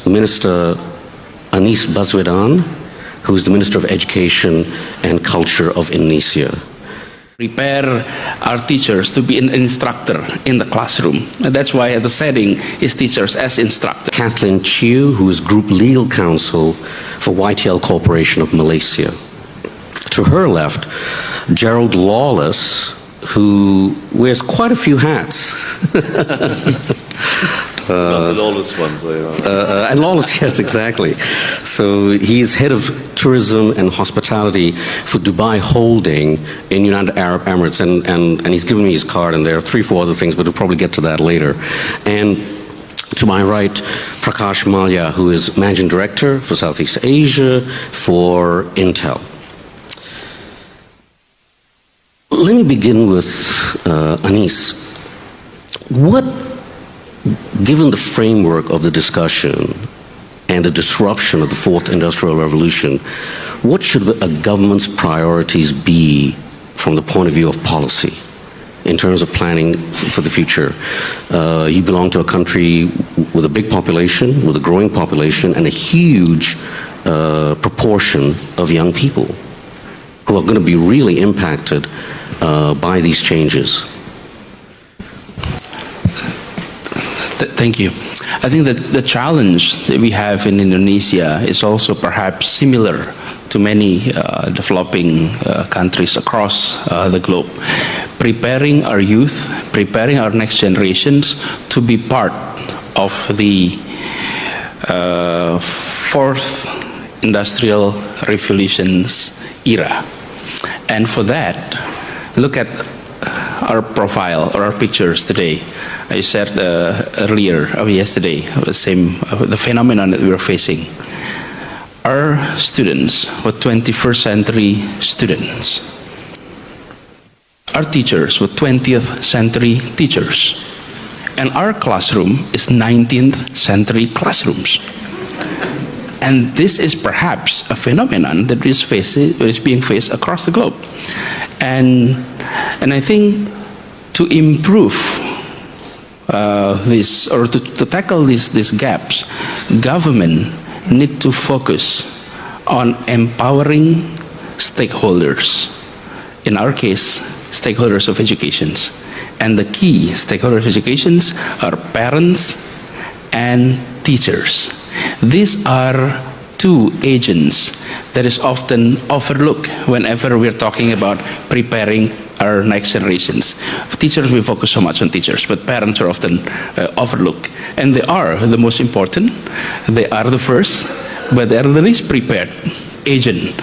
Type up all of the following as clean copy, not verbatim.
Minister Anies Baswedan, who is the Minister of Education and Culture of Indonesia. Prepare our teachers to be an instructor in the classroom. And that's why the setting is teachers as instructors. Kathleen Chiu, who is Group Legal Counsel for YTL Corporation of Malaysia. To her left, Gerald Lawless, who wears quite a few hats. Not the lawless ones, they are. And lawless, yes, exactly. So he's head of tourism and hospitality for Dubai Holding in United Arab Emirates, and he's given me his card, and there are 3-4 other things, but we'll probably get to that later. And to my right, Prakash Malya, who is Managing Director for Southeast Asia for Intel. Let me begin with Anies. Given the framework of the discussion and the disruption of the Fourth Industrial Revolution, what should a government's priorities be from the point of view of policy in terms of planning for the future? You belong to a country with a big population, with a growing population, and a huge proportion of young people who are going to be really impacted by these changes. Thank you. I think that the challenge that we have in Indonesia is also perhaps similar to many developing countries across the globe. Preparing our youth, preparing our next generations to be part of the Fourth Industrial Revolution's era. And for that, look at our profile or our pictures today. I said yesterday, the phenomenon that we are facing. Our students were 21st century students. Our teachers were 20th century teachers. And our classroom is 19th century classrooms. And this is perhaps a phenomenon that is being faced across the globe. And I think to improve this, or to tackle these gaps, government need to focus on empowering stakeholders. In our case, stakeholders of education. And the key stakeholders of education are parents and teachers. These are two agents that is often overlooked whenever we're talking about preparing our next generations. Teachers, we focus so much on teachers, but parents are often overlooked. And they are the most important, they are the first, but they are the least prepared agent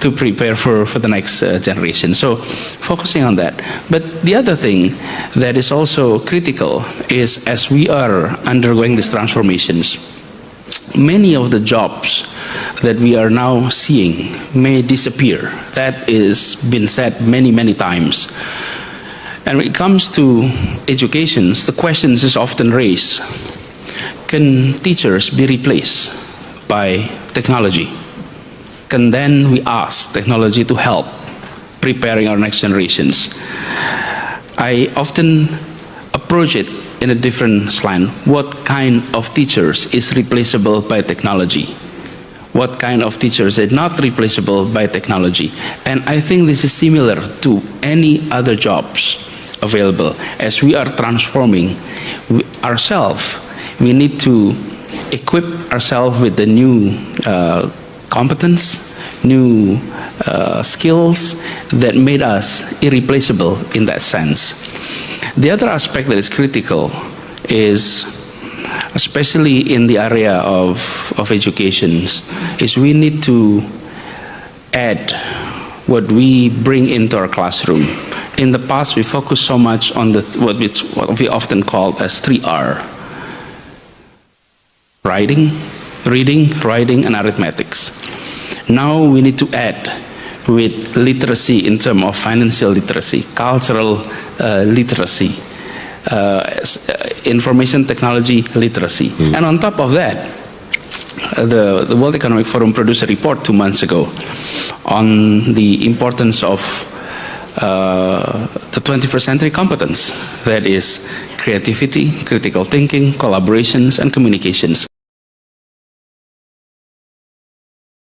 to prepare for the next generation. So focusing on that. But the other thing that is also critical is, as we are undergoing these transformations, many of the jobs that we are now seeing may disappear. That is been said many, many times. And when it comes to education, the questions is often raised: can teachers be replaced by technology? Can then we ask technology to help preparing our next generations? I often approach it in a different slant. What kind of teachers is replaceable by technology? What kind of teachers is not replaceable by technology? And I think this is similar to any other jobs available. As we are transforming ourselves, we need to equip ourselves with the new competence, new skills that made us irreplaceable in that sense. The other aspect that is critical is, especially in the area of education, is we need to add what we bring into our classroom. In the past, we focused so much on what we often call as 3R: reading, writing, and arithmetics. Now we need to add with literacy in terms of financial literacy, cultural literacy, information technology literacy. And on top of that, the World Economic Forum produced a report 2 months ago on the importance of the 21st century competence, that is creativity, critical thinking, collaborations, and communications.